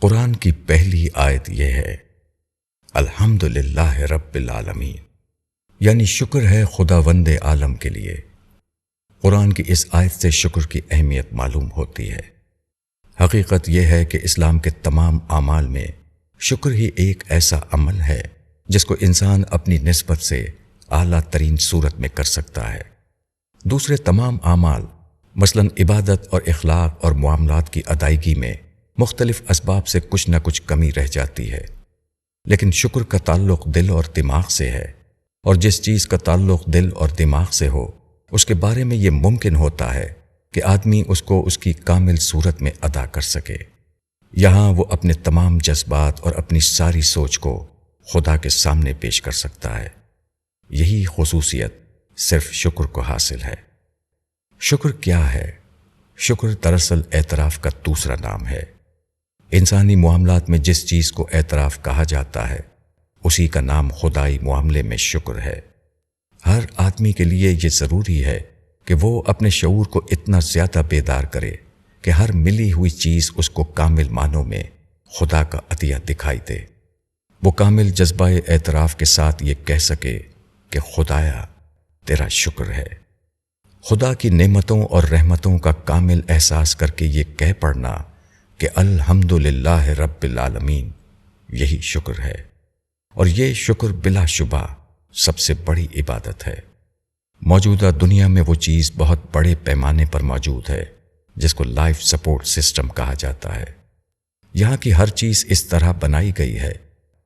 قرآن کی پہلی آیت یہ ہے، الحمدللہ رب العالمین، یعنی شکر ہے خداوند عالم کے لیے۔ قرآن کی اس آیت سے شکر کی اہمیت معلوم ہوتی ہے۔ حقیقت یہ ہے کہ اسلام کے تمام اعمال میں شکر ہی ایک ایسا عمل ہے جس کو انسان اپنی نسبت سے اعلیٰ ترین صورت میں کر سکتا ہے۔ دوسرے تمام اعمال مثلا عبادت اور اخلاق اور معاملات کی ادائیگی میں مختلف اسباب سے کچھ نہ کچھ کمی رہ جاتی ہے، لیکن شکر کا تعلق دل اور دماغ سے ہے، اور جس چیز کا تعلق دل اور دماغ سے ہو اس کے بارے میں یہ ممکن ہوتا ہے کہ آدمی اس کو اس کی کامل صورت میں ادا کر سکے۔ یہاں وہ اپنے تمام جذبات اور اپنی ساری سوچ کو خدا کے سامنے پیش کر سکتا ہے۔ یہی خصوصیت صرف شکر کو حاصل ہے۔ شکر کیا ہے؟ شکر دراصل اعتراف کا دوسرا نام ہے۔ انسانی معاملات میں جس چیز کو اعتراف کہا جاتا ہے اسی کا نام خدائی معاملے میں شکر ہے۔ ہر آدمی کے لیے یہ ضروری ہے کہ وہ اپنے شعور کو اتنا زیادہ بیدار کرے کہ ہر ملی ہوئی چیز اس کو کامل معنوں میں خدا کا عطیہ دکھائی دے۔ وہ کامل جذبہ اعتراف کے ساتھ یہ کہہ سکے کہ خدایا تیرا شکر ہے۔ خدا کی نعمتوں اور رحمتوں کا کامل احساس کر کے یہ کہہ پڑھنا کہ الحمدللہ رب العالمین، یہی شکر ہے، اور یہ شکر بلا شبہ سب سے بڑی عبادت ہے۔ موجودہ دنیا میں وہ چیز بہت بڑے پیمانے پر موجود ہے جس کو لائف سپورٹ سسٹم کہا جاتا ہے۔ یہاں کی ہر چیز اس طرح بنائی گئی ہے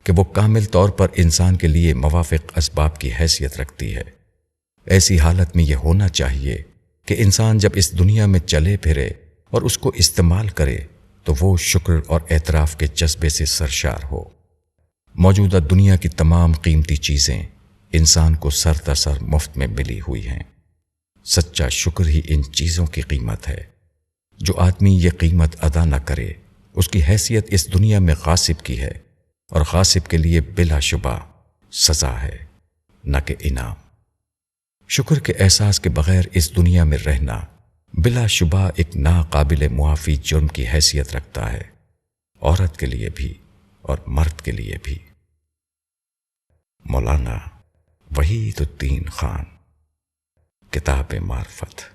کہ وہ کامل طور پر انسان کے لیے موافق اسباب کی حیثیت رکھتی ہے۔ ایسی حالت میں یہ ہونا چاہیے کہ انسان جب اس دنیا میں چلے پھرے اور اس کو استعمال کرے تو وہ شکر اور اعتراف کے جذبے سے سرشار ہو۔ موجودہ دنیا کی تمام قیمتی چیزیں انسان کو سر تسر مفت میں ملی ہوئی ہیں۔ سچا شکر ہی ان چیزوں کی قیمت ہے۔ جو آدمی یہ قیمت ادا نہ کرے اس کی حیثیت اس دنیا میں غاصب کی ہے، اور غاصب کے لیے بلا شبہ سزا ہے، نہ کہ انعام۔ شکر کے احساس کے بغیر اس دنیا میں رہنا بلا شبہ ایک ناقابل معافی جرم کی حیثیت رکھتا ہے، عورت کے لیے بھی اور مرد کے لیے بھی۔ مولانا وحید الدین خان، کتاب معرفت۔